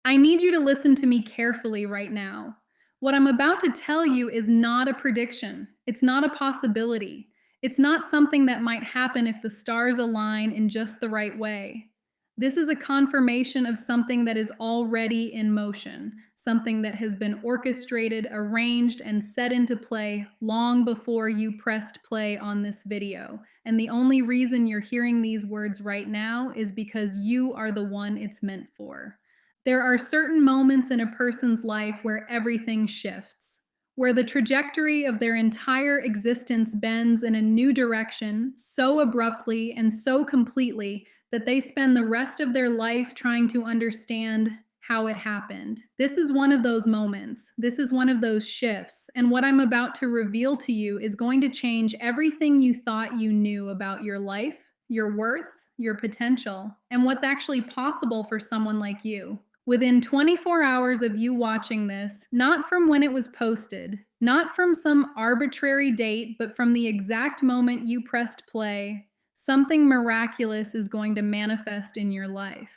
I need you to listen to me carefully right now. What I'm about to tell you is not a prediction. It's not a possibility. It's not something that might happen if the stars align in just the right way. This is a confirmation of something that is already in motion, something that has been orchestrated, arranged, and set into play long before you pressed play on this video. And the only reason you're hearing these words right now is because you are the one it's meant for. There are certain moments in a person's life where everything shifts, where the trajectory of their entire existence bends in a new direction so abruptly and so completely that they spend the rest of their life trying to understand how it happened. This is one of those moments. This is one of those shifts. And what I'm about to reveal to you is going to change everything you thought you knew about your life, your worth, your potential, and what's actually possible for someone like you. Within 24 hours of you watching this, not from when it was posted, not from some arbitrary date, but from the exact moment you pressed play, something miraculous is going to manifest in your life.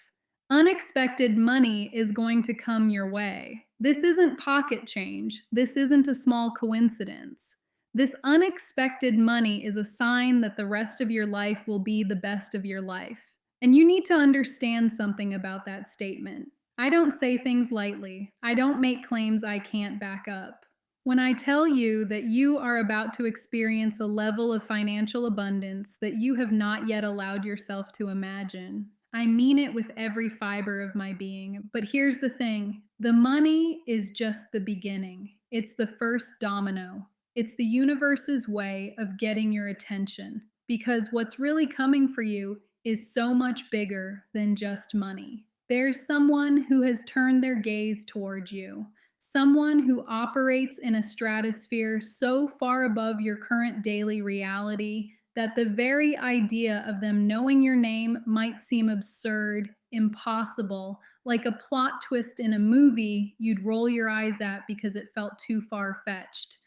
Unexpected money is going to come your way. This isn't pocket change. This isn't a small coincidence. This unexpected money is a sign that the rest of your life will be the best of your life. And you need to understand something about that statement. I don't say things lightly. I don't make claims I can't back up. When I tell you that you are about to experience a level of financial abundance that you have not yet allowed yourself to imagine, I mean it with every fiber of my being. But here's the thing, the money is just the beginning. It's the first domino. It's the universe's way of getting your attention. Because what's really coming for you is so much bigger than just money. There's someone who has turned their gaze toward you, someone who operates in a stratosphere so far above your current daily reality that the very idea of them knowing your name might seem absurd, impossible, like a plot twist in a movie you'd roll your eyes at because it felt too far-fetched.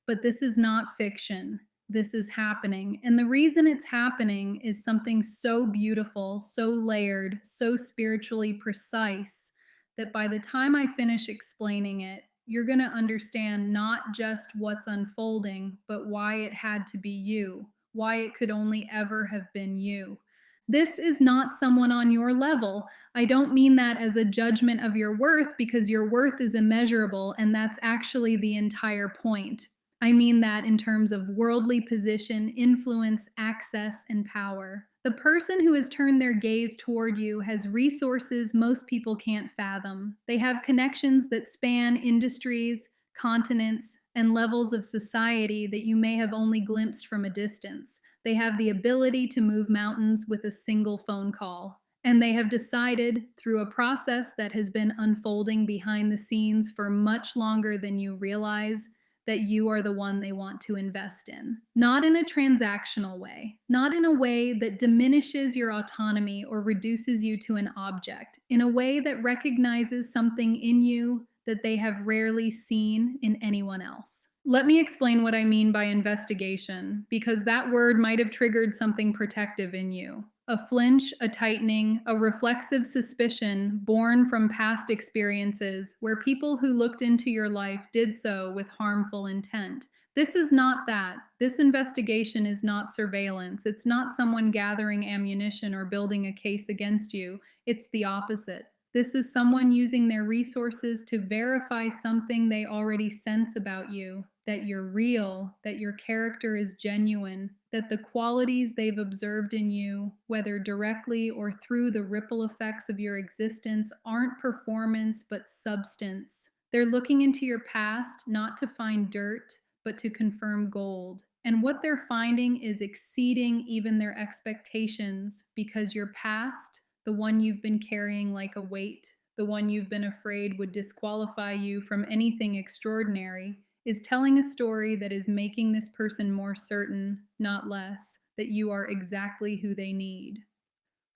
But this is not fiction. This is happening. And the reason it's happening is something so beautiful, so layered, so spiritually precise that by the time I finish explaining it, you're going to understand not just what's unfolding, but why it had to be you, why it could only ever have been you. This is not someone on your level. I don't mean that as a judgment of your worth because your worth is immeasurable, and that's actually the entire point. I mean that in terms of worldly position, influence, access, and power. The person who has turned their gaze toward you has resources most people can't fathom. They have connections that span industries, continents, and levels of society that you may have only glimpsed from a distance. They have the ability to move mountains with a single phone call. And they have decided, through a process that has been unfolding behind the scenes for much longer than you realize, that you are the one they want to invest in. Not in a transactional way, not in a way that diminishes your autonomy or reduces you to an object, in a way that recognizes something in you that they have rarely seen in anyone else. Let me explain what I mean by investigation, because that word might have triggered something protective in you. A flinch, a tightening, a reflexive suspicion born from past experiences where people who looked into your life did so with harmful intent. This is not that. This investigation is not surveillance. It's not someone gathering ammunition or building a case against you. It's the opposite. This is someone using their resources to verify something they already sense about you, that you're real, that your character is genuine, that the qualities they've observed in you, whether directly or through the ripple effects of your existence, aren't performance but substance. They're looking into your past not to find dirt, but to confirm gold. And what they're finding is exceeding even their expectations because your past, the one you've been carrying like a weight, the one you've been afraid would disqualify you from anything extraordinary, is telling a story that is making this person more certain, not less, that you are exactly who they need.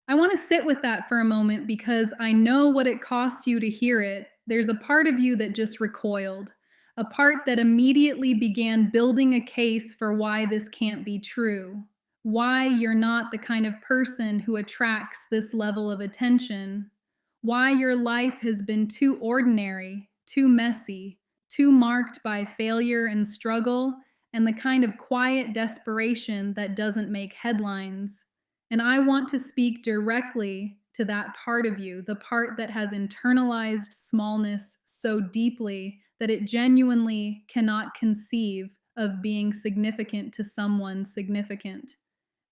I want to sit with that for a moment because I know what it costs you to hear it. There's a part of you that just recoiled, a part that immediately began building a case for why this can't be true, why you're not the kind of person who attracts this level of attention, why your life has been too ordinary, too messy, too marked by failure and struggle, and the kind of quiet desperation that doesn't make headlines. And I want to speak directly to that part of you, the part that has internalized smallness so deeply that it genuinely cannot conceive of being significant to someone significant.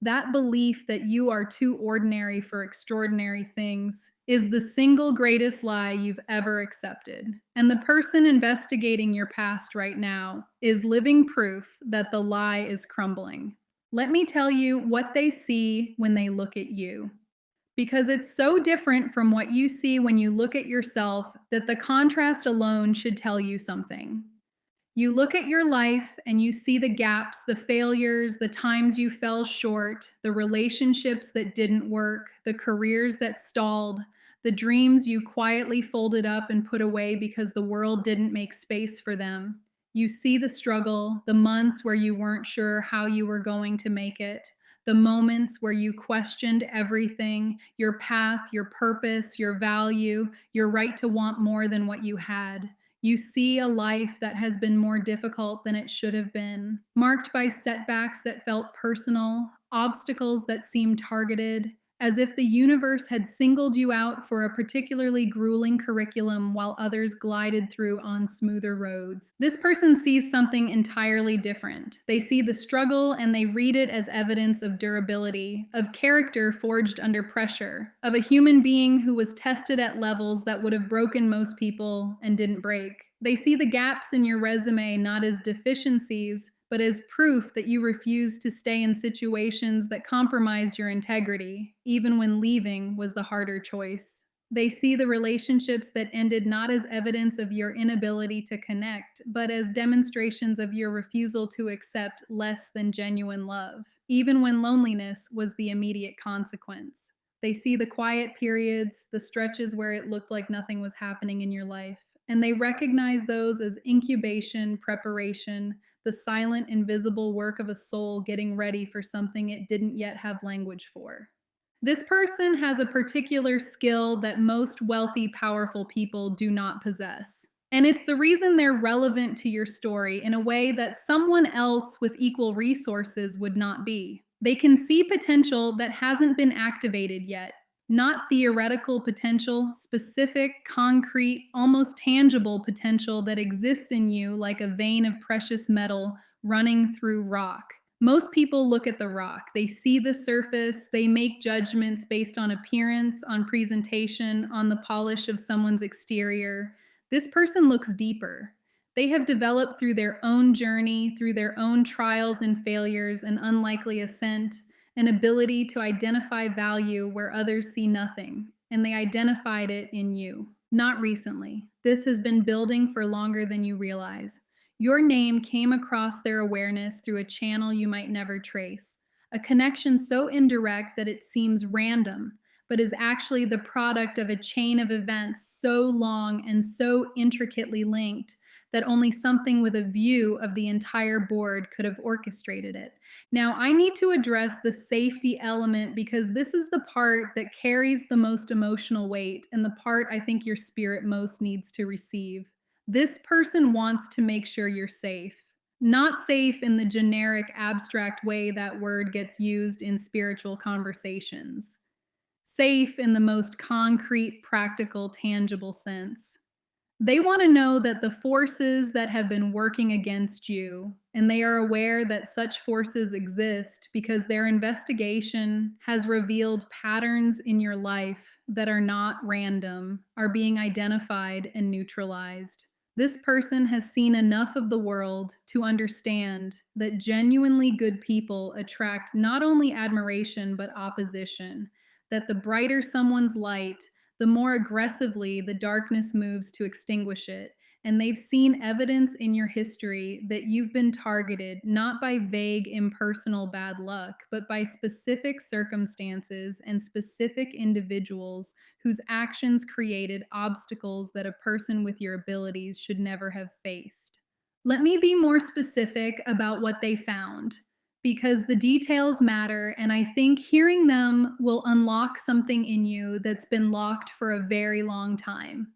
That belief that you are too ordinary for extraordinary things is the single greatest lie you've ever accepted. And the person investigating your past right now is living proof that the lie is crumbling. Let me tell you what they see when they look at you. Because it's so different from what you see when you look at yourself that the contrast alone should tell you something. You look at your life and you see the gaps, the failures, the times you fell short, the relationships that didn't work, the careers that stalled, the dreams you quietly folded up and put away because the world didn't make space for them. You see the struggle, the months where you weren't sure how you were going to make it, the moments where you questioned everything, your path, your purpose, your value, your right to want more than what you had. You see a life that has been more difficult than it should have been, marked by setbacks that felt personal, obstacles that seemed targeted, as if the universe had singled you out for a particularly grueling curriculum while others glided through on smoother roads. This person sees something entirely different. They see the struggle and they read it as evidence of durability, of character forged under pressure, of a human being who was tested at levels that would have broken most people and didn't break. They see the gaps in your resume not as deficiencies, but as proof that you refuse to stay in situations that compromised your integrity, even when leaving was the harder choice. They see the relationships that ended not as evidence of your inability to connect, but as demonstrations of your refusal to accept less than genuine love, even when loneliness was the immediate consequence. They see the quiet periods, the stretches where it looked like nothing was happening in your life, and they recognize those as incubation, preparation, the silent, invisible work of a soul getting ready for something it didn't yet have language for. This person has a particular skill that most wealthy, powerful people do not possess. And it's the reason they're relevant to your story in a way that someone else with equal resources would not be. They can see potential that hasn't been activated yet, not theoretical potential, specific, concrete, almost tangible potential that exists in you like a vein of precious metal running through rock. Most people look at the rock. They see the surface, they make judgments based on appearance, on presentation, on the polish of someone's exterior. This person looks deeper. They have developed through their own journey, through their own trials and failures and unlikely ascent, an ability to identify value where others see nothing, and they identified it in you. Not recently. This has been building for longer than you realize. Your name came across their awareness through a channel you might never trace, a connection so indirect that it seems random, but is actually the product of a chain of events so long and so intricately linked that only something with a view of the entire board could have orchestrated it. Now, I need to address the safety element because this is the part that carries the most emotional weight and the part I think your spirit most needs to receive. This person wants to make sure you're safe. Not safe in the generic, abstract way that word gets used in spiritual conversations. Safe in the most concrete, practical, tangible sense. They want to know that the forces that have been working against you, and they are aware that such forces exist because their investigation has revealed patterns in your life that are not random, are being identified and neutralized. This person has seen enough of the world to understand that genuinely good people attract not only admiration but opposition, that the brighter someone's light, the more aggressively the darkness moves to extinguish it. And they've seen evidence in your history that you've been targeted not by vague, impersonal bad luck, but by specific circumstances and specific individuals whose actions created obstacles that a person with your abilities should never have faced. Let me be more specific about what they found. because the details matter, and I think hearing them will unlock something in you that's been locked for a very long time.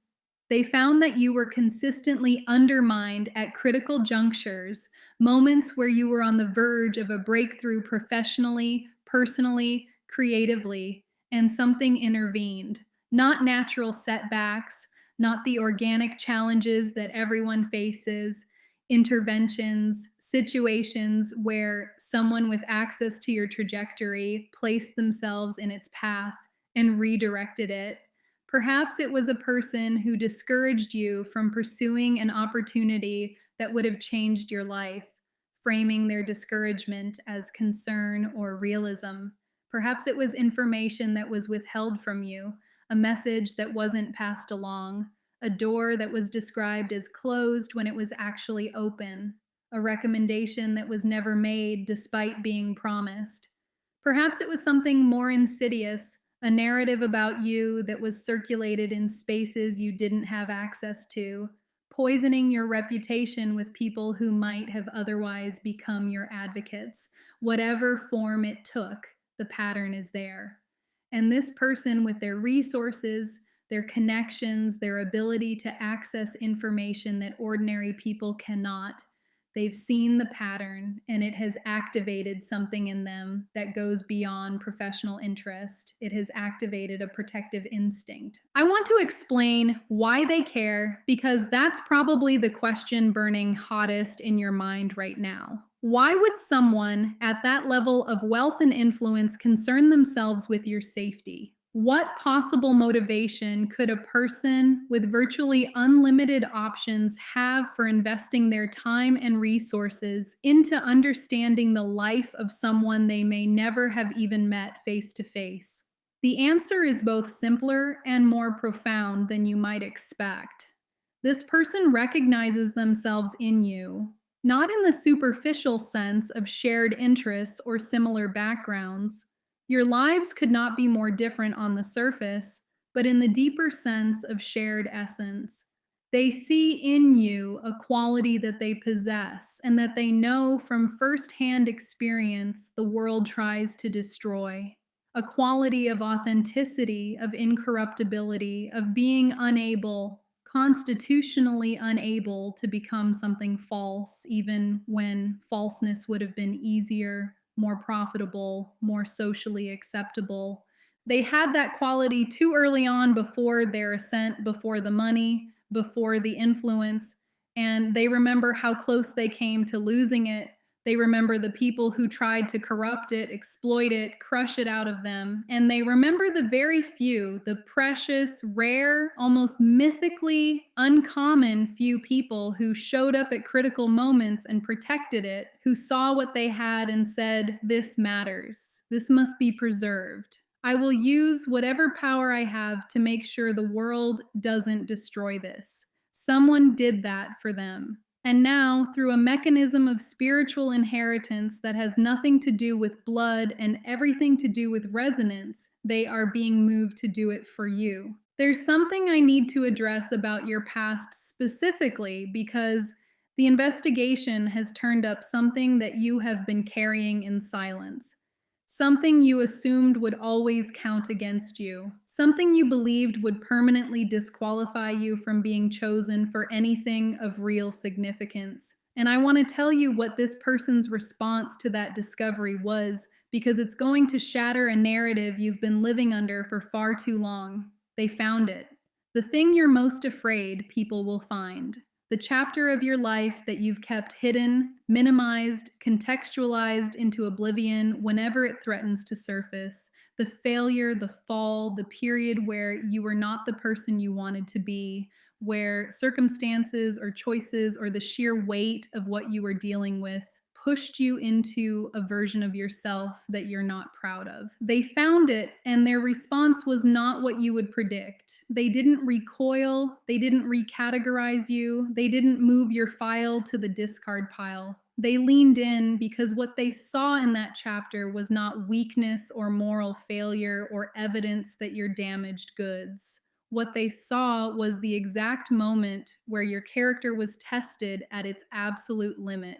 They found that you were consistently undermined at critical junctures, moments where you were on the verge of a breakthrough professionally, personally, creatively, and something intervened. Not natural setbacks, not the organic challenges that everyone faces, interventions, situations where someone with access to your trajectory placed themselves in its path and redirected it. Perhaps it was a person who discouraged you from pursuing an opportunity that would have changed your life, framing their discouragement as concern or realism. Perhaps it was information that was withheld from you, a message that wasn't passed along, a door that was described as closed when it was actually open, a recommendation that was never made despite being promised. Perhaps it was something more insidious, a narrative about you that was circulated in spaces you didn't have access to, poisoning your reputation with people who might have otherwise become your advocates. Whatever form it took, the pattern is there. And this person, with their resources, their connections, their ability to access information that ordinary people cannot, they've seen the pattern and it has activated something in them that goes beyond professional interest. It has activated a protective instinct. I want to explain why they care because that's probably the question burning hottest in your mind right now. Why would someone at that level of wealth and influence concern themselves with your safety? What possible motivation could a person with virtually unlimited options have for investing their time and resources into understanding the life of someone they may never have even met face to face? The answer is both simpler and more profound than you might expect. This person recognizes themselves in you, not in the superficial sense of shared interests or similar backgrounds. Your lives could not be more different on the surface, but in the deeper sense of shared essence. They see in you a quality that they possess and that they know from firsthand experience the world tries to destroy. A quality of authenticity, of incorruptibility, of being unable, constitutionally unable to become something false, even when falseness would have been easier, more profitable, more socially acceptable. They had that quality too early on before their ascent, before the money, before the influence, and they remember how close they came to losing it. They remember the people who tried to corrupt it, exploit it, crush it out of them. And they remember the very few, the precious, rare, almost mythically uncommon few people who showed up at critical moments and protected it, who saw what they had and said, "This matters. This must be preserved. I will use whatever power I have to make sure the world doesn't destroy this." Someone did that for them. And now, through a mechanism of spiritual inheritance that has nothing to do with blood and everything to do with resonance, they are being moved to do it for you. There's something I need to address about your past specifically because the investigation has turned up something that you have been carrying in silence. Something you assumed would always count against you. Something you believed would permanently disqualify you from being chosen for anything of real significance. And I want to tell you what this person's response to that discovery was because it's going to shatter a narrative you've been living under for far too long. They found it. The thing you're most afraid people will find. The chapter of your life that you've kept hidden, minimized, contextualized into oblivion whenever it threatens to surface. The failure, the fall, the period where you were not the person you wanted to be, where circumstances or choices or the sheer weight of what you were dealing with pushed you into a version of yourself that you're not proud of. They found it, and their response was not what you would predict. They didn't recoil, they didn't recategorize you, they didn't move your file to the discard pile. They leaned in because what they saw in that chapter was not weakness or moral failure or evidence that you're damaged goods. What they saw was the exact moment where your character was tested at its absolute limit.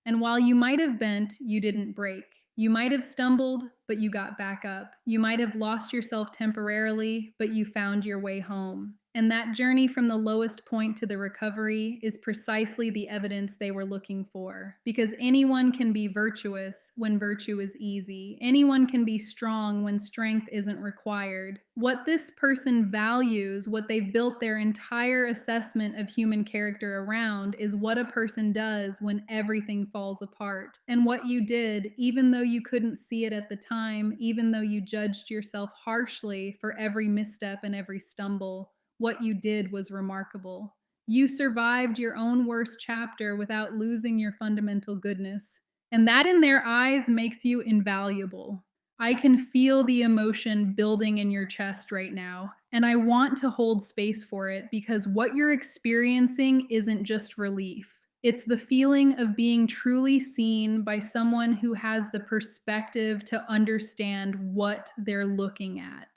And while you might have bent, you didn't break. You might have stumbled, but you got back up. You might have lost yourself temporarily, but you found your way home. And that journey from the lowest point to the recovery is precisely the evidence they were looking for. Because anyone can be virtuous when virtue is easy. Anyone can be strong when strength isn't required. What this person values, what they've built their entire assessment of human character around, is what a person does when everything falls apart. And what you did, even though you couldn't see it at the time, even though you judged yourself harshly for every misstep and every stumble, what you did was remarkable. You survived your own worst chapter without losing your fundamental goodness. And that in their eyes makes you invaluable. I can feel the emotion building in your chest right now, and I want to hold space for it because what you're experiencing isn't just relief. It's the feeling of being truly seen by someone who has the perspective to understand what they're looking at.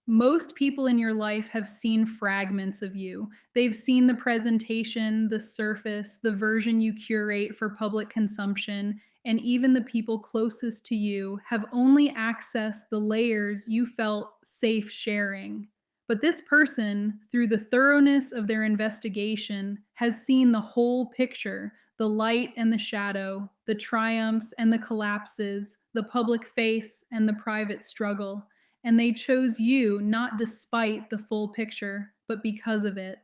Most people in your life have seen fragments of you. They've seen the presentation, the surface, the version you curate for public consumption, and even the people closest to you have only accessed the layers you felt safe sharing. But this person, through the thoroughness of their investigation, has seen the whole picture, the light and the shadow, the triumphs and the collapses, the public face and the private struggle. And they chose you not despite the full picture, but because of it.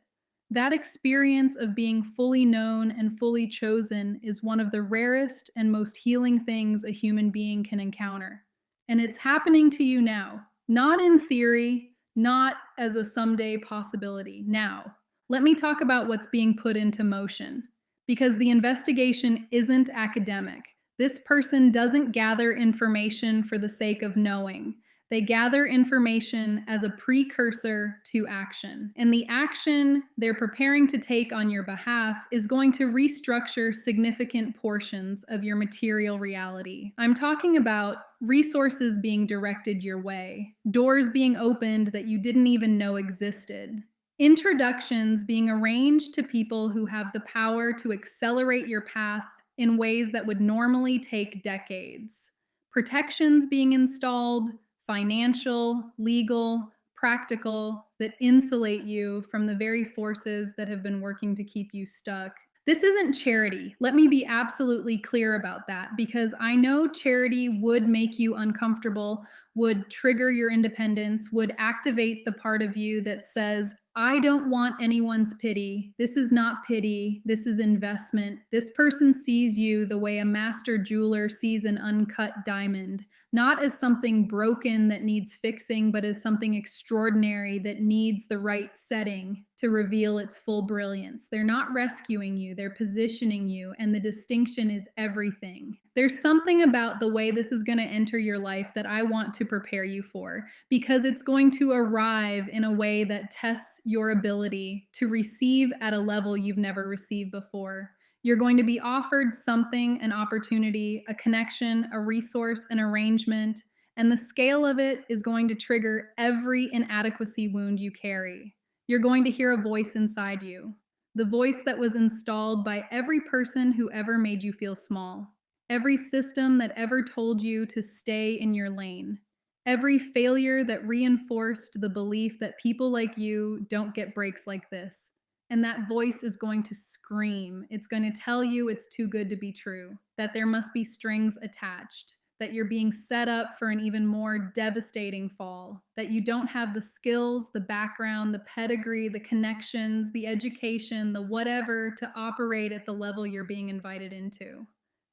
That experience of being fully known and fully chosen is one of the rarest and most healing things a human being can encounter. And it's happening to you now, not in theory, not as a someday possibility. Now, let me talk about what's being put into motion. Because the investigation isn't academic. This person doesn't gather information for the sake of knowing. They gather information as a precursor to action. And the action they're preparing to take on your behalf is going to restructure significant portions of your material reality. I'm talking about resources being directed your way, doors being opened that you didn't even know existed, introductions being arranged to people who have the power to accelerate your path in ways that would normally take decades, protections being installed, financial, legal, practical, that insulate you from the very forces that have been working to keep you stuck. This isn't charity. Let me be absolutely clear about that because I know charity would make you uncomfortable, would trigger your independence, would activate the part of you that says, I don't want anyone's pity. This is not pity. This is investment. This person sees you the way a master jeweler sees an uncut diamond, not as something broken that needs fixing, but as something extraordinary that needs the right setting to reveal its full brilliance. They're not rescuing you, they're positioning you, and the distinction is everything. There's something about the way this is going to enter your life that I want to prepare you for, because it's going to arrive in a way that tests your ability to receive at a level you've never received before. You're going to be offered something, an opportunity, a connection, a resource, an arrangement, and the scale of it is going to trigger every inadequacy wound you carry. You're going to hear a voice inside you, the voice that was installed by every person who ever made you feel small, every system that ever told you to stay in your lane, every failure that reinforced the belief that people like you don't get breaks like this. And that voice is going to scream. It's going to tell you it's too good to be true, that there must be strings attached, that you're being set up for an even more devastating fall, that you don't have the skills, the background, the pedigree, the connections, the education, the whatever to operate at the level you're being invited into.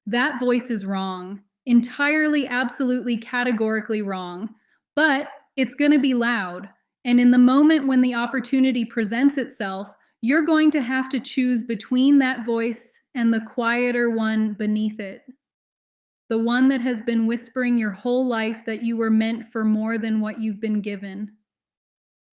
That voice is wrong. Entirely, absolutely, categorically wrong. But it's going to be loud. And in the moment when the opportunity presents itself, you're going to have to choose between that voice and the quieter one beneath it. The one that has been whispering your whole life that you were meant for more than what you've been given.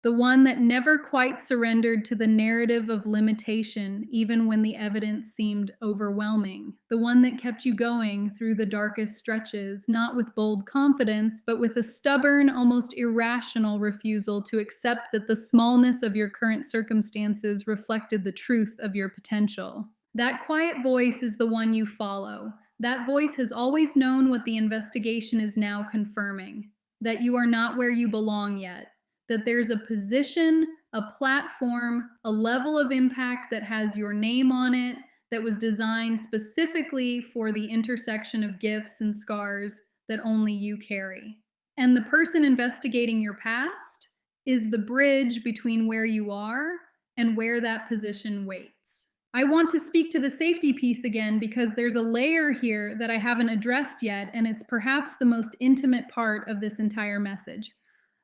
The one that never quite surrendered to the narrative of limitation, even when the evidence seemed overwhelming. The one that kept you going through the darkest stretches, not with bold confidence, but with a stubborn, almost irrational refusal to accept that the smallness of your current circumstances reflected the truth of your potential. That quiet voice is the one you follow. That voice has always known what the investigation is now confirming, that you are not where you belong yet, that there's a position, a platform, a level of impact that has your name on it, that was designed specifically for the intersection of gifts and scars that only you carry. And the person investigating your past is the bridge between where you are and where that position waits. I want to speak to the safety piece again because there's a layer here that I haven't addressed yet, and it's perhaps the most intimate part of this entire message.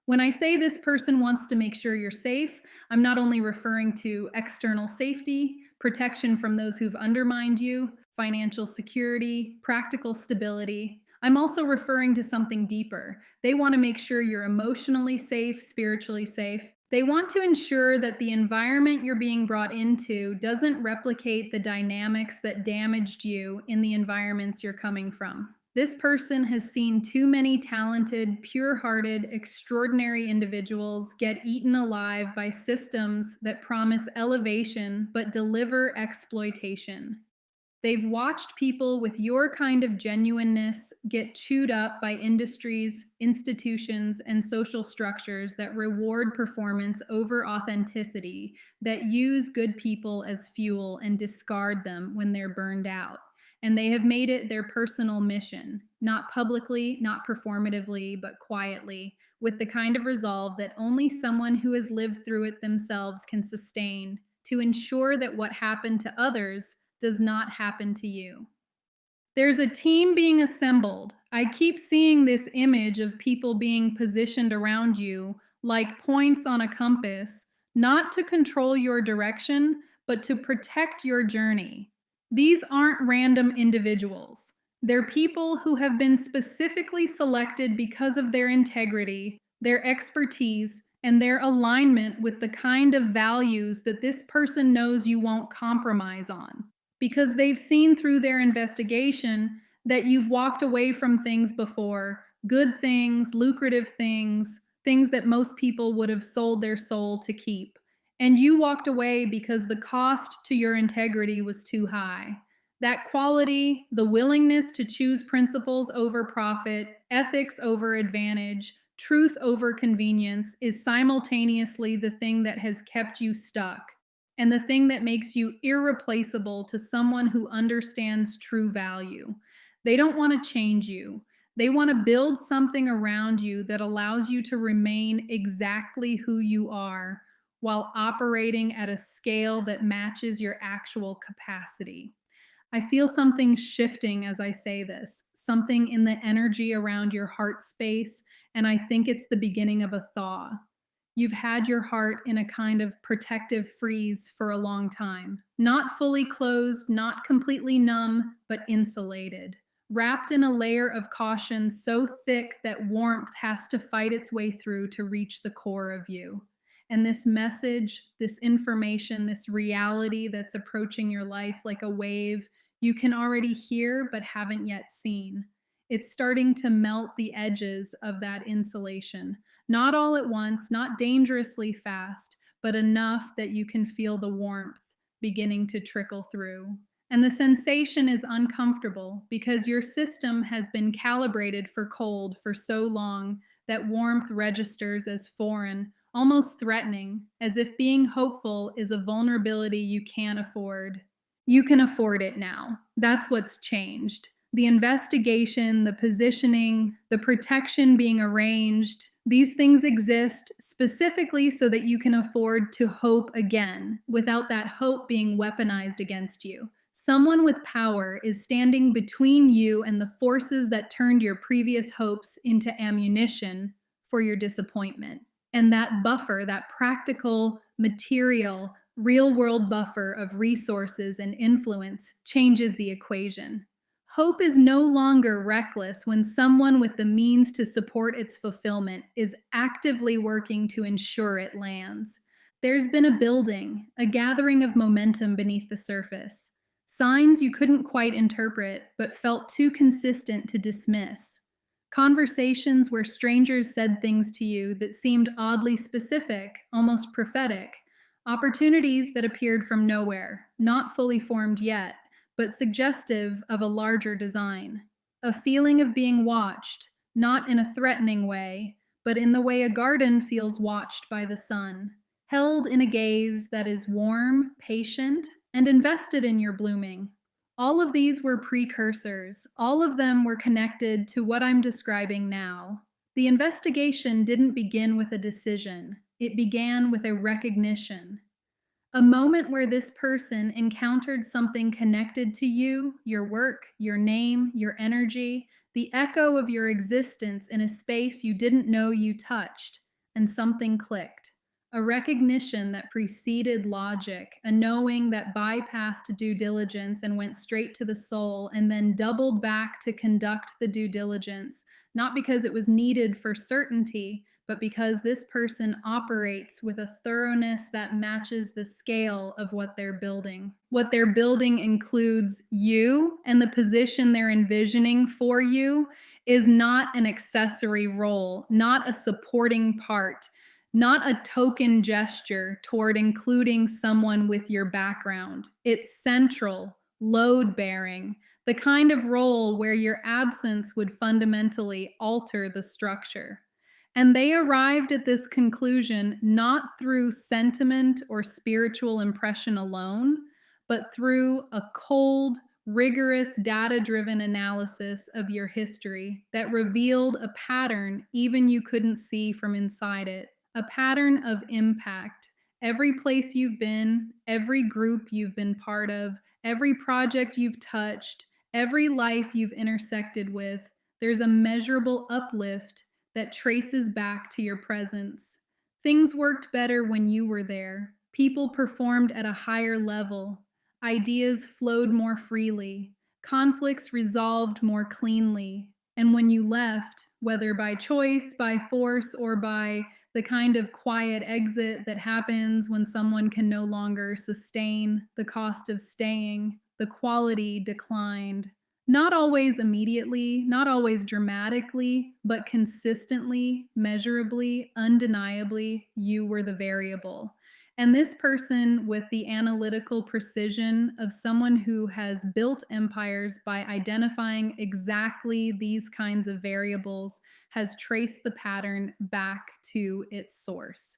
When I say this person wants to make sure you're safe, I'm not only referring to external safety, protection from those who've undermined you, financial security, practical stability. I'm also referring to something deeper. They want to make sure you're emotionally safe, spiritually safe. They want to ensure that the environment you're being brought into doesn't replicate the dynamics that damaged you in the environments you're coming from. This person has seen too many talented, pure hearted, extraordinary individuals get eaten alive by systems that promise elevation but deliver exploitation. They've watched people with your kind of genuineness get chewed up by industries, institutions, and social structures that reward performance over authenticity, that use good people as fuel and discard them when they're burned out. And they have made it their personal mission, not publicly, not performatively, but quietly, with the kind of resolve that only someone who has lived through it themselves can sustain to ensure that what happened to others does not happen to you. There's a team being assembled. I keep seeing this image of people being positioned around you like points on a compass, not to control your direction, but to protect your journey. These aren't random individuals. They're people who have been specifically selected because of their integrity, their expertise, and their alignment with the kind of values that this person knows you won't compromise on, because they've seen through their investigation that you've walked away from things before, good things, lucrative things, things that most people would have sold their soul to keep. And you walked away because the cost to your integrity was too high. That quality, the willingness to choose principles over profit, ethics over advantage, truth over convenience, is simultaneously the thing that has kept you stuck and the thing that makes you irreplaceable to someone who understands true value. They don't want to change you. They want to build something around you that allows you to remain exactly who you are while operating at a scale that matches your actual capacity. I feel something shifting as I say this, something in the energy around your heart space, and I think it's the beginning of a thaw. You've had your heart in a kind of protective freeze for a long time. Not fully closed, not completely numb, but insulated. Wrapped in a layer of caution so thick that warmth has to fight its way through to reach the core of you. And this message, this information, this reality that's approaching your life like a wave, you can already hear but haven't yet seen. It's starting to melt the edges of that insulation. Not all at once, not dangerously fast, but enough that you can feel the warmth beginning to trickle through. And the sensation is uncomfortable because your system has been calibrated for cold for so long that warmth registers as foreign, almost threatening, as if being hopeful is a vulnerability you can't afford. You can afford it now. That's what's changed. The investigation, the positioning, the protection being arranged, these things exist specifically so that you can afford to hope again without that hope being weaponized against you. Someone with power is standing between you and the forces that turned your previous hopes into ammunition for your disappointment. And that buffer, that practical, material, real world buffer of resources and influence changes the equation. Hope is no longer reckless when someone with the means to support its fulfillment is actively working to ensure it lands. There's been a building, a gathering of momentum beneath the surface. Signs you couldn't quite interpret, but felt too consistent to dismiss. Conversations where strangers said things to you that seemed oddly specific, almost prophetic. Opportunities that appeared from nowhere, not fully formed yet, but suggestive of a larger design. A feeling of being watched, not in a threatening way, but in the way a garden feels watched by the sun, held in a gaze that is warm, patient, and invested in your blooming. All of these were precursors. All of them were connected to what I'm describing now. The investigation didn't begin with a decision, it began with a recognition. A moment where this person encountered something connected to you, your work, your name, your energy, the echo of your existence in a space you didn't know you touched, and something clicked. A recognition that preceded logic, a knowing that bypassed due diligence and went straight to the soul, and then doubled back to conduct the due diligence, not because it was needed for certainty, but because this person operates with a thoroughness that matches the scale of what they're building. What they're building includes you, and the position they're envisioning for you is not an accessory role, not a supporting part, not a token gesture toward including someone with your background. It's central, load bearing, the kind of role where your absence would fundamentally alter the structure. And they arrived at this conclusion not through sentiment or spiritual impression alone, but through a cold, rigorous, data driven analysis of your history that revealed a pattern even you couldn't see from inside it, a pattern of impact. Every place you've been, every group you've been part of, every project you've touched, every life you've intersected with, there's a measurable uplift that traces back to your presence. Things worked better when you were there. People performed at a higher level. Ideas flowed more freely. Conflicts resolved more cleanly. And when you left, whether by choice, by force, or by the kind of quiet exit that happens when someone can no longer sustain the cost of staying, the quality declined. Not always immediately, not always dramatically, but consistently, measurably, undeniably, you were the variable. And this person, with the analytical precision of someone who has built empires by identifying exactly these kinds of variables, has traced the pattern back to its source.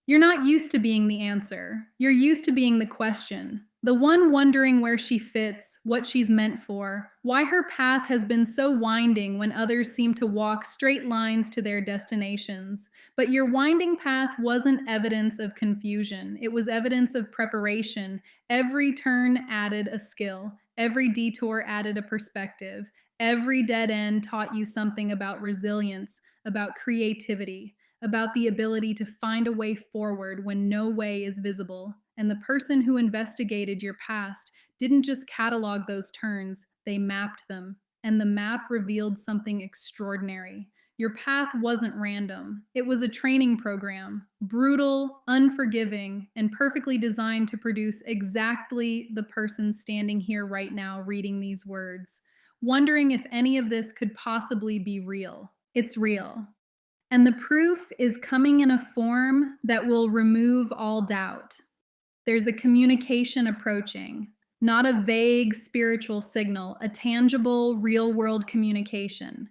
You're not used to being the answer. You're used to being the question, the one wondering where she fits, what she's meant for, why her path has been so winding when others seem to walk straight lines to their destinations. But your winding path wasn't evidence of confusion, it was evidence of preparation. Every turn added a skill, every detour added a perspective, every dead end taught you something about resilience, about creativity, about the ability to find a way forward when no way is visible. And the person who investigated your past didn't just catalog those turns, they mapped them. And the map revealed something extraordinary. Your path wasn't random. It was a training program, brutal, unforgiving, and perfectly designed to produce exactly the person standing here right now reading these words, wondering if any of this could possibly be real. It's real. And the proof is coming in a form that will remove all doubt. There's a communication approaching, not a vague spiritual signal, a tangible, real world communication.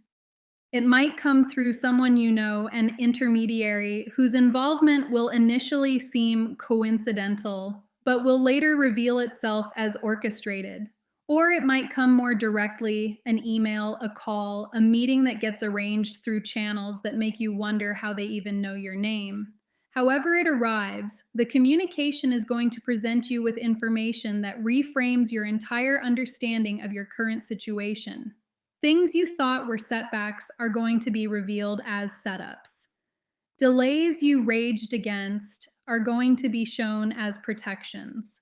It might come through someone you know, an intermediary whose involvement will initially seem coincidental, but will later reveal itself as orchestrated. Or it might come more directly, an email, a call, a meeting that gets arranged through channels that make you wonder how they even know your name. However it arrives, the communication is going to present you with information that reframes your entire understanding of your current situation. Things you thought were setbacks are going to be revealed as setups. Delays you raged against are going to be shown as protections.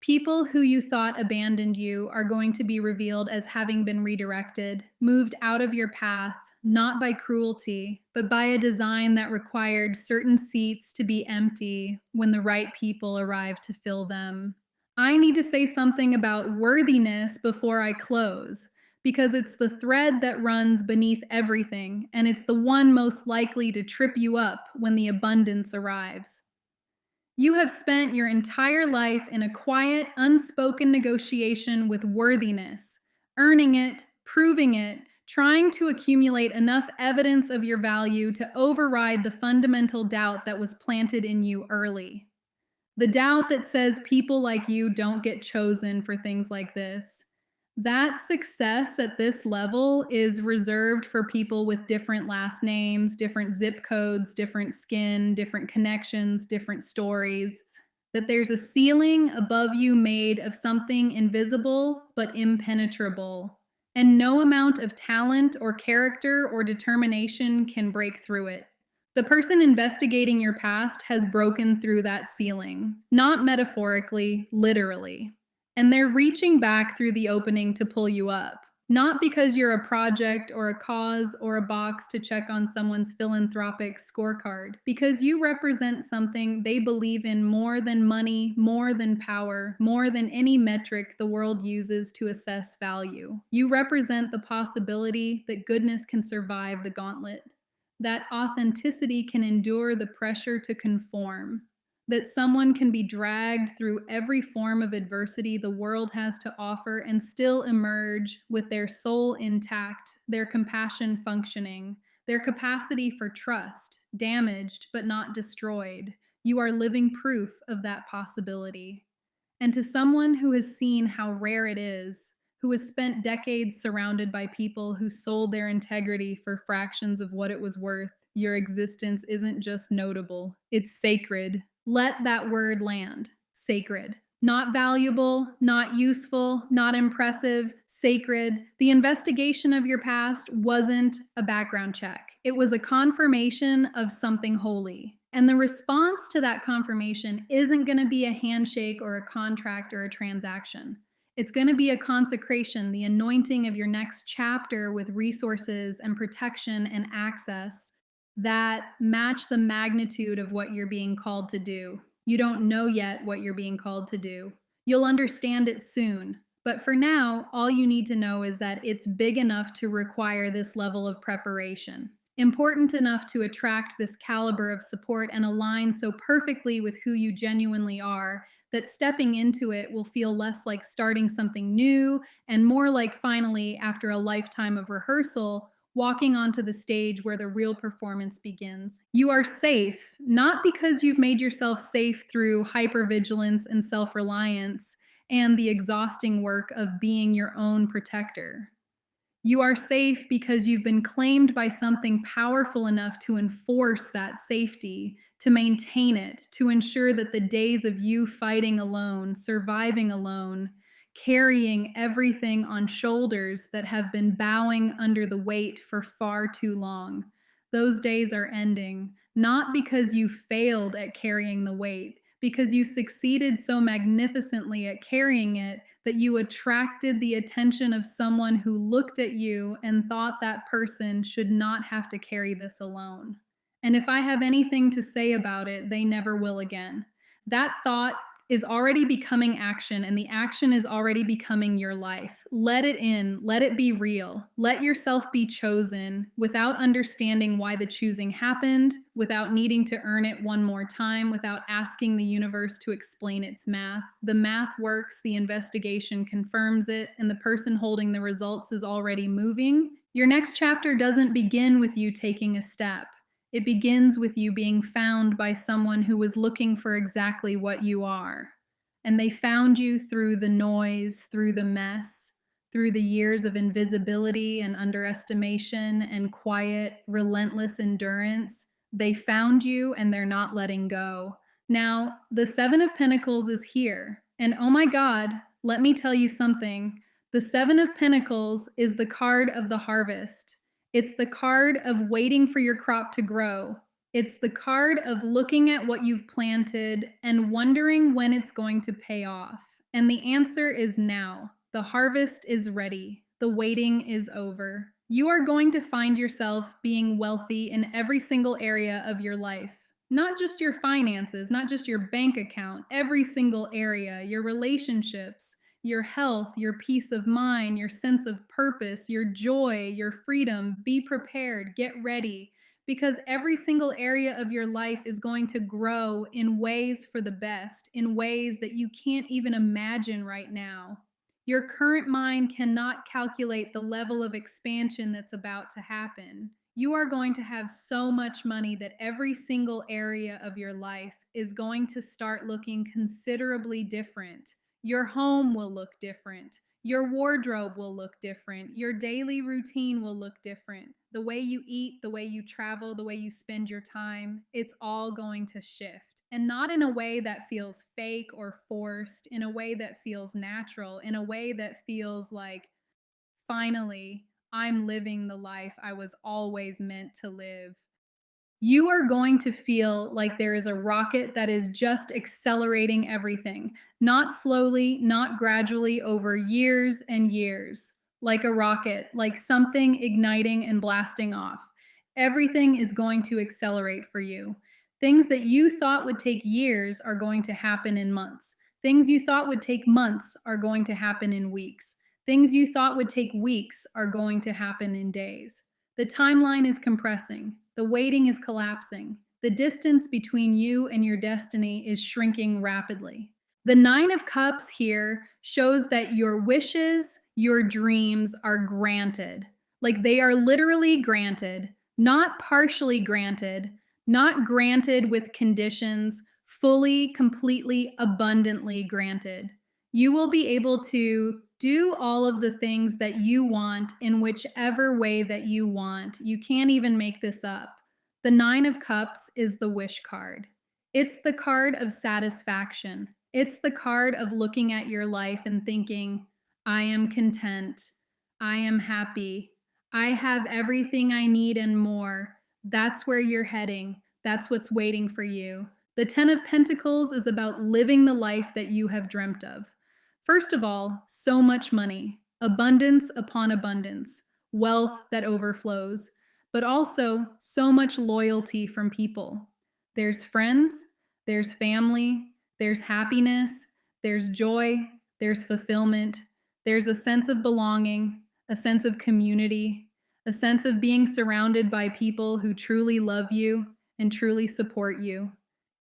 People who you thought abandoned you are going to be revealed as having been redirected, moved out of your path, not by cruelty, but by a design that required certain seats to be empty when the right people arrived to fill them. I need to say something about worthiness before I close, because it's the thread that runs beneath everything, and it's the one most likely to trip you up when the abundance arrives. You have spent your entire life in a quiet, unspoken negotiation with worthiness, earning it, proving it, trying to accumulate enough evidence of your value to override the fundamental doubt that was planted in you early. The doubt that says people like you don't get chosen for things like this. That success at this level is reserved for people with different last names, different zip codes, different skin, different connections, different stories. That there's a ceiling above you made of something invisible but impenetrable, and no amount of talent or character or determination can break through it. The person investigating your past has broken through that ceiling, not metaphorically, literally. And they're reaching back through the opening to pull you up, not because you're a project or a cause or a box to check on someone's philanthropic scorecard, because you represent something they believe in more than money, more than power, more than any metric the world uses to assess value. You represent the possibility that goodness can survive the gauntlet, that authenticity can endure the pressure to conform, that someone can be dragged through every form of adversity the world has to offer and still emerge with their soul intact, their compassion functioning, their capacity for trust, damaged but not destroyed. You are living proof of that possibility. And to someone who has seen how rare it is, who has spent decades surrounded by people who sold their integrity for fractions of what it was worth, your existence isn't just notable, it's sacred. Let that word land. Sacred. Not valuable, not useful, not impressive, sacred. The investigation of your past wasn't a background check. It was a confirmation of something holy. And the response to that confirmation isn't going to be a handshake or a contract or a transaction. It's going to be a consecration, the anointing of your next chapter with resources and protection and access that match the magnitude of what you're being called to do. You don't know yet what you're being called to do. You'll understand it soon. But for now, all you need to know is that it's big enough to require this level of preparation, important enough to attract this caliber of support and align so perfectly with who you genuinely are that stepping into it will feel less like starting something new and more like finally, after a lifetime of rehearsal, walking onto the stage where the real performance begins. You are safe, not because you've made yourself safe through hypervigilance and self reliance and the exhausting work of being your own protector. You are safe because you've been claimed by something powerful enough to enforce that safety, to maintain it, to ensure that the days of you fighting alone, surviving alone, carrying everything on shoulders that have been bowing under the weight for far too long, those days are ending, not because you failed at carrying the weight, because you succeeded so magnificently at carrying it that you attracted the attention of someone who looked at you and thought that person should not have to carry this alone. And if I have anything to say about it, they never will again. That thought is already becoming action, and the action is already becoming your life. Let it in, let it be real. Let yourself be chosen without understanding why the choosing happened, without needing to earn it one more time, without asking the universe to explain its math. The math works, the investigation confirms it, and the person holding the results is already moving. Your next chapter doesn't begin with you taking a step. It begins with you being found by someone who was looking for exactly what you are. And they found you through the noise, through the mess, through the years of invisibility and underestimation and quiet, relentless endurance. They found you and they're not letting go. Now, the Seven of Pentacles is here. And oh my God, let me tell you something. The Seven of Pentacles is the card of the harvest. It's the card of waiting for your crop to grow. It's the card of looking at what you've planted and wondering when it's going to pay off. And the answer is now. The harvest is ready. The waiting is over. You are going to find yourself being wealthy in every single area of your life. Not just your finances, not just your bank account, every single area, your relationships, your health, your peace of mind, your sense of purpose, your joy, your freedom. Be prepared, get ready, because every single area of your life is going to grow in ways for the best, in ways that you can't even imagine right now. Your current mind cannot calculate the level of expansion that's about to happen. You are going to have so much money that every single area of your life is going to start looking considerably different. Your home will look different. Your wardrobe will look different. Your daily routine will look different. The way you eat, the way you travel, the way you spend your time, it's all going to shift. And not in a way that feels fake or forced, in a way that feels natural, in a way that feels like, finally, I'm living the life I was always meant to live. You are going to feel like there is a rocket that is just accelerating everything, not slowly, not gradually, over years and years, like a rocket, like something igniting and blasting off. Everything is going to accelerate for you. Things that you thought would take years are going to happen in months. Things you thought would take months are going to happen in weeks. Things you thought would take weeks are going to happen in days. The timeline is compressing. The waiting is collapsing. The distance between you and your destiny is shrinking rapidly. The Nine of Cups here shows that your wishes, your dreams are granted. Like they are literally granted, not partially granted, not granted with conditions, fully, completely, abundantly granted. You will be able to do all of the things that you want in whichever way that you want. You can't even make this up. The Nine of Cups is the wish card. It's the card of satisfaction. It's the card of looking at your life and thinking, I am content. I am happy. I have everything I need and more. That's where you're heading. That's what's waiting for you. The Ten of Pentacles is about living the life that you have dreamt of. First of all, so much money, abundance upon abundance, wealth that overflows, but also so much loyalty from people. There's friends, there's family, there's happiness, there's joy, there's fulfillment, there's a sense of belonging, a sense of community, a sense of being surrounded by people who truly love you and truly support you.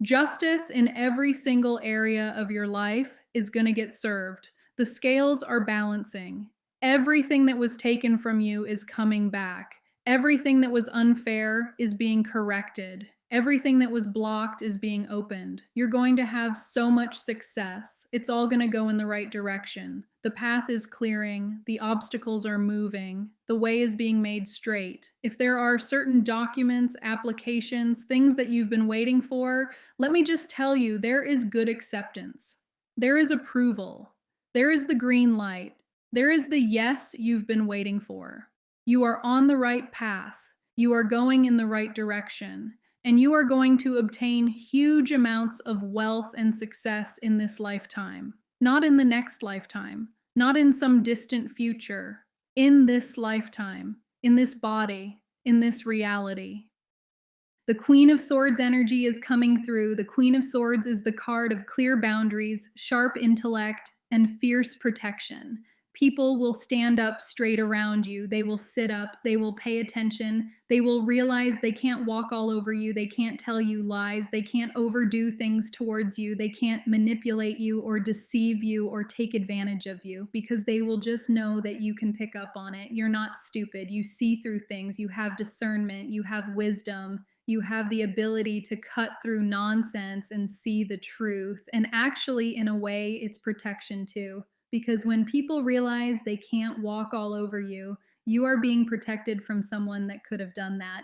Justice in every single area of your life is going to get served. The scales are balancing. Everything that was taken from you is coming back. Everything that was unfair is being corrected. Everything that was blocked is being opened. You're going to have so much success. It's all going to go in the right direction. The path is clearing. The obstacles are moving. The way is being made straight. If there are certain documents, applications, things that you've been waiting for, let me just tell you, there is good acceptance. There is approval. There is the green light. There is the yes you've been waiting for. You are on the right path. You are going in the right direction. And you are going to obtain huge amounts of wealth and success in this lifetime. Not in the next lifetime. Not in some distant future. In this lifetime. In this body. In this reality. The Queen of Swords energy is coming through. The Queen of Swords is the card of clear boundaries, sharp intellect, and fierce protection. People will stand up straight around you. They will sit up. They will pay attention. They will realize they can't walk all over you. They can't tell you lies. They can't overdo things towards you. They can't manipulate you or deceive you or take advantage of you, because they will just know that you can pick up on it. You're not stupid. You see through things. You have discernment. You have wisdom. You have the ability to cut through nonsense and see the truth. And actually, in a way, it's protection too. Because when people realize they can't walk all over you, you are being protected from someone that could have done that.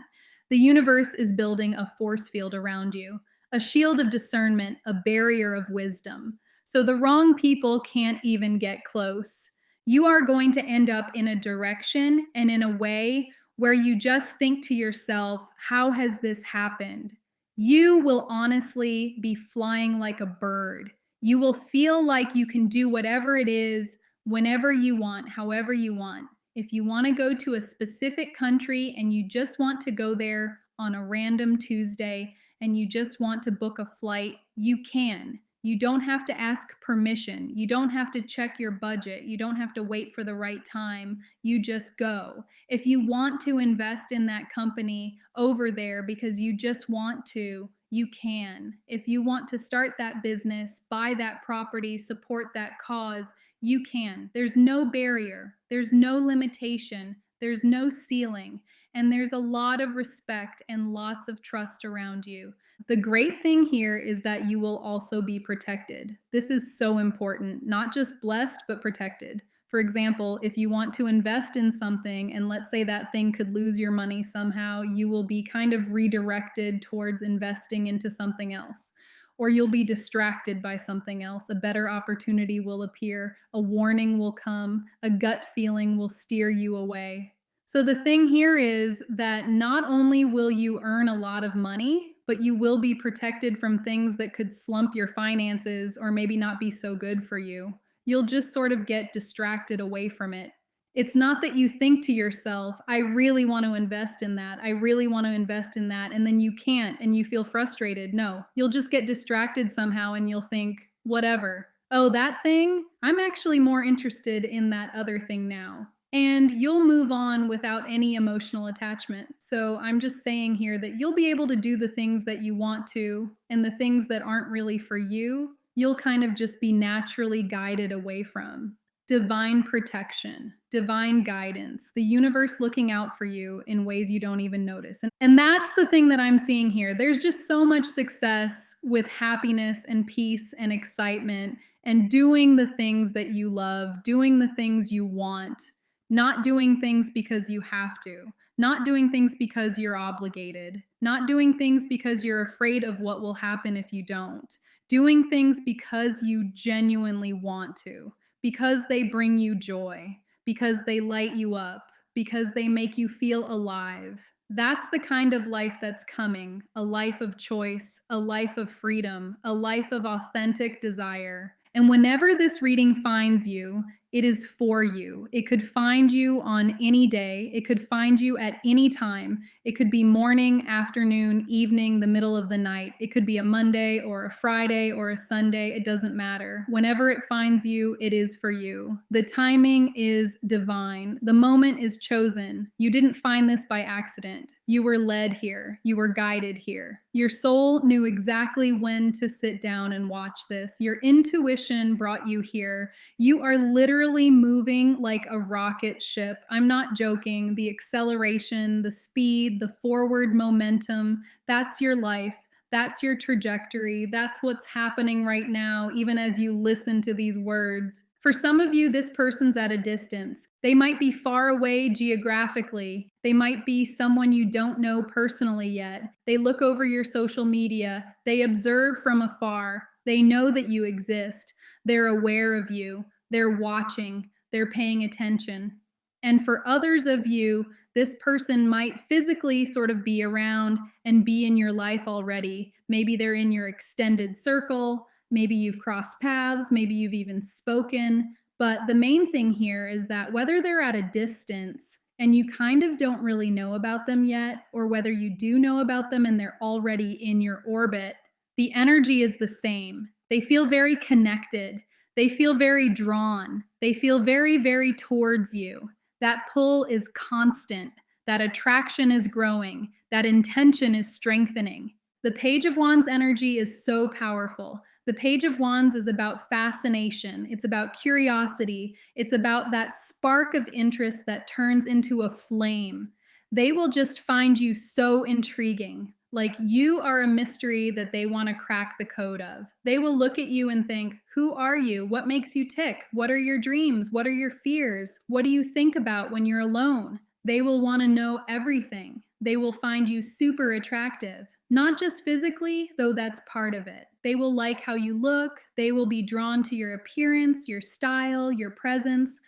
The universe is building a force field around you, a shield of discernment, a barrier of wisdom. So the wrong people can't even get close. You are going to end up in a direction and in a way where you just think to yourself, how has this happened? You will honestly be flying like a bird. You will feel like you can do whatever it is, whenever you want, however you want. If you want to go to a specific country and you just want to go there on a random Tuesday and you just want to book a flight, you can. You don't have to ask permission. You don't have to check your budget. You don't have to wait for the right time. You just go. If you want to invest in that company over there because you just want to, you can. If you want to start that business, buy that property, support that cause, you can. There's no barrier, there's no limitation, there's no ceiling, and there's a lot of respect and lots of trust around you. The great thing here is that you will also be protected. This is so important, not just blessed, but protected. For example, if you want to invest in something and let's say that thing could lose your money somehow, you will be kind of redirected towards investing into something else. Or you'll be distracted by something else. A better opportunity will appear, a warning will come, a gut feeling will steer you away. So the thing here is that not only will you earn a lot of money, but you will be protected from things that could slump your finances or maybe not be so good for you. You'll just sort of get distracted away from it. It's not that you think to yourself, I really want to invest in that. I really want to invest in that. And then you can't and you feel frustrated. No, you'll just get distracted somehow and you'll think, whatever. Oh, that thing? I'm actually more interested in that other thing now. And you'll move on without any emotional attachment. So I'm just saying here that you'll be able to do the things that you want to, and the things that aren't really for you, you'll kind of just be naturally guided away from. Divine protection, divine guidance, the universe looking out for you in ways you don't even notice. And that's the thing that I'm seeing here. There's just so much success with happiness and peace and excitement and doing the things that you love, doing the things you want, not doing things because you have to, not doing things because you're obligated, not doing things because you're afraid of what will happen if you don't, doing things because you genuinely want to, because they bring you joy, because they light you up, because they make you feel alive. That's the kind of life that's coming, a life of choice, a life of freedom, a life of authentic desire. And whenever this reading finds you, it is for you. It could find you on any day. It could find you at any time. It could be morning, afternoon, evening, the middle of the night. It could be a Monday or a Friday or a Sunday. It doesn't matter. Whenever it finds you, it is for you. The timing is divine. The moment is chosen. You didn't find this by accident. You were led here. You were guided here. Your soul knew exactly when to sit down and watch this. Your intuition brought you here. You are literally moving like a rocket ship. I'm not joking. The acceleration, the speed, the forward momentum, that's your life. That's your trajectory. That's what's happening right now, even as you listen to these words. For some of you, this person's at a distance. They might be far away geographically. They might be someone you don't know personally yet. They look over your social media. They observe from afar. They know that you exist. They're aware of you. They're watching. They're paying attention. And for others of you, this person might physically sort of be around and be in your life already. Maybe they're in your extended circle. Maybe you've crossed paths. Maybe you've even spoken. But the main thing here is that whether they're at a distance and you kind of don't really know about them yet, or whether you do know about them and they're already in your orbit, the energy is the same. They feel very connected. They feel very drawn. They feel very, very towards you. That pull is constant. That attraction is growing. That intention is strengthening. The Page of Wands energy is so powerful. The Page of Wands is about fascination. It's about curiosity. It's about that spark of interest that turns into a flame. They will just find you so intriguing. Like you are a mystery that they want to crack the code of. They will look at you and think, who are you? What makes you tick? What are your dreams? What are your fears? What do you think about when you're alone? They will want to know everything. They will find you super attractive. Not just physically, though that's part of it. They will like how you look. They will be drawn to your appearance, your style, your presence.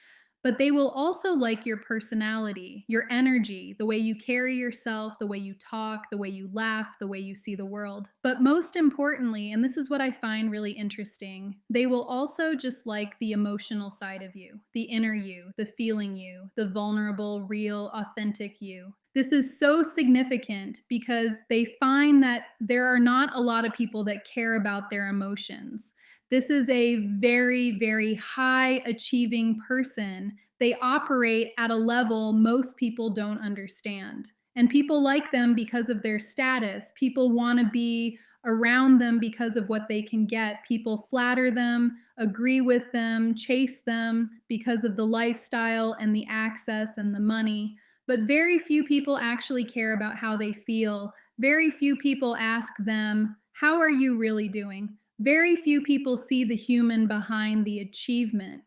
But they will also like your personality, your energy, the way you carry yourself, the way you talk, the way you laugh, the way you see the world. But most importantly, and this is what I find really interesting, they will also just like the emotional side of you, the inner you, the feeling you, the vulnerable, real, authentic you. This is so significant because they find that there are not a lot of people that care about their emotions. This is a very, very high achieving person. They operate at a level most people don't understand. And people like them because of their status. People want to be around them because of what they can get. People flatter them, agree with them, chase them because of the lifestyle and the access and the money. But very few people actually care about how they feel. Very few people ask them, "How are you really doing?" Very few people see the human behind the achievement,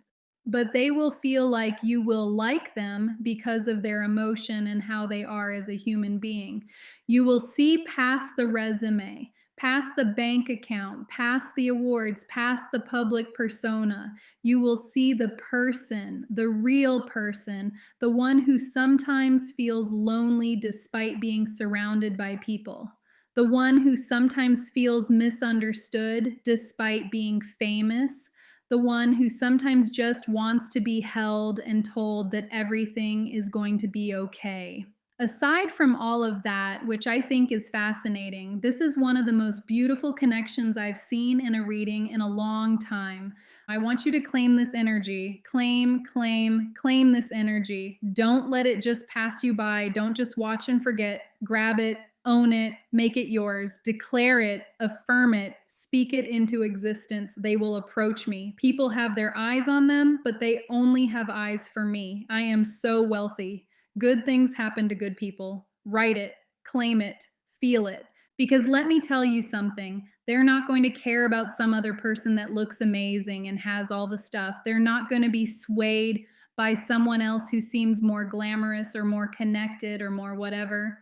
but they will feel like you will like them because of their emotion and how they are as a human being. You will see past the resume, past the bank account, past the awards, past the public persona. You will see the person, the real person, the one who sometimes feels lonely despite being surrounded by people, the one who sometimes feels misunderstood despite being famous, the one who sometimes just wants to be held and told that everything is going to be okay. Aside from all of that, which I think is fascinating, this is one of the most beautiful connections I've seen in a reading in a long time. I want you to claim this energy. Claim, claim, claim this energy. Don't let it just pass you by. Don't just watch and forget. Grab it, own it, make it yours, declare it, affirm it, speak it into existence. They will approach me. People have their eyes on them, but they only have eyes for me. I am so wealthy. Good things happen to good people. Write it, claim it, feel it. Because let me tell you something, they're not going to care about some other person that looks amazing and has all the stuff. They're not going to be swayed by someone else who seems more glamorous or more connected or more whatever.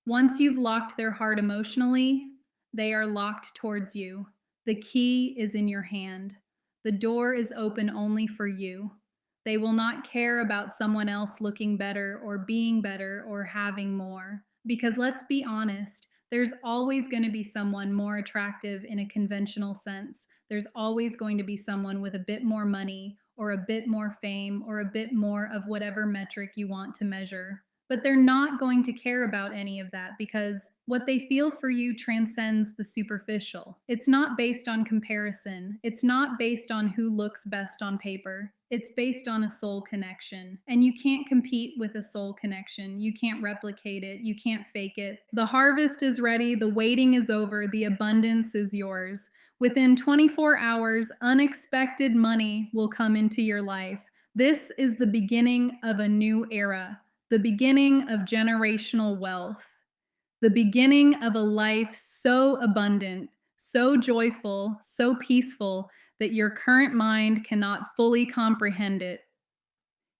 Once you've locked their heart emotionally, they are locked towards you. The key is in your hand. The door is open only for you. They will not care about someone else looking better or being better or having more. Because let's be honest, there's always going to be someone more attractive in a conventional sense. There's always going to be someone with a bit more money or a bit more fame or a bit more of whatever metric you want to measure. But they're not going to care about any of that because what they feel for you transcends the superficial. It's not based on comparison. It's not based on who looks best on paper. It's based on a soul connection. And you can't compete with a soul connection. You can't replicate it. You can't fake it. The harvest is ready. The waiting is over. The abundance is yours. Within 24 hours, unexpected money will come into your life. This is the beginning of a new era, the beginning of generational wealth, the beginning of a life so abundant, so joyful, so peaceful that your current mind cannot fully comprehend it.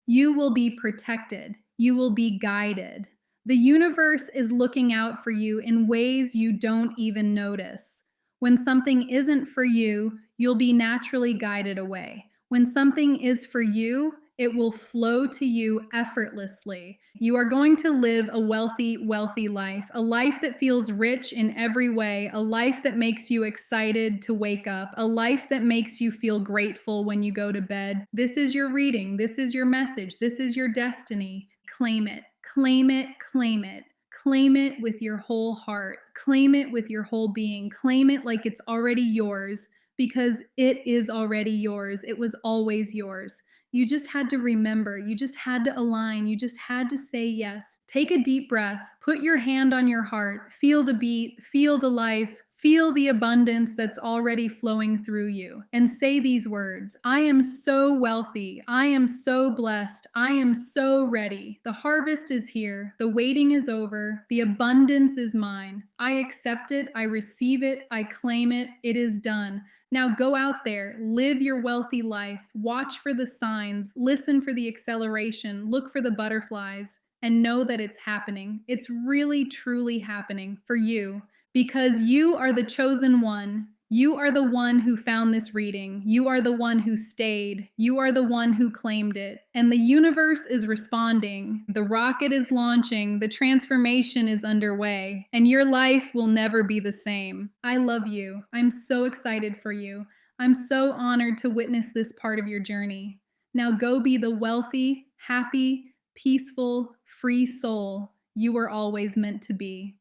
You will be protected. You will be guided. The universe is looking out for you in ways you don't even notice. When something isn't for you, you'll be naturally guided away. When something is for you, it will flow to you effortlessly. You are going to live a wealthy, wealthy life, a life that feels rich in every way, a life that makes you excited to wake up, a life that makes you feel grateful when you go to bed. This is your reading. This is your message. This is your destiny. Claim it, claim it, claim it. Claim it with your whole heart. Claim it with your whole being. Claim it like it's already yours because it is already yours. It was always yours. You just had to remember, you just had to align, you just had to say yes. Take a deep breath, put your hand on your heart, feel the beat, feel the life, feel the abundance that's already flowing through you, and say these words: I am so wealthy, I am so blessed, I am so ready. The harvest is here, the waiting is over, the abundance is mine. I accept it, I receive it, I claim it, it is done. Now go out there, live your wealthy life, watch for the signs, listen for the acceleration, look for the butterflies, and know that it's happening. It's really, truly happening for you because you are the chosen one. You are the one who found this reading. You are the one who stayed. You are the one who claimed it. And the universe is responding. The rocket is launching. The transformation is underway. And your life will never be the same. I love you. I'm so excited for you. I'm so honored to witness this part of your journey. Now go be the wealthy, happy, peaceful, free soul you were always meant to be.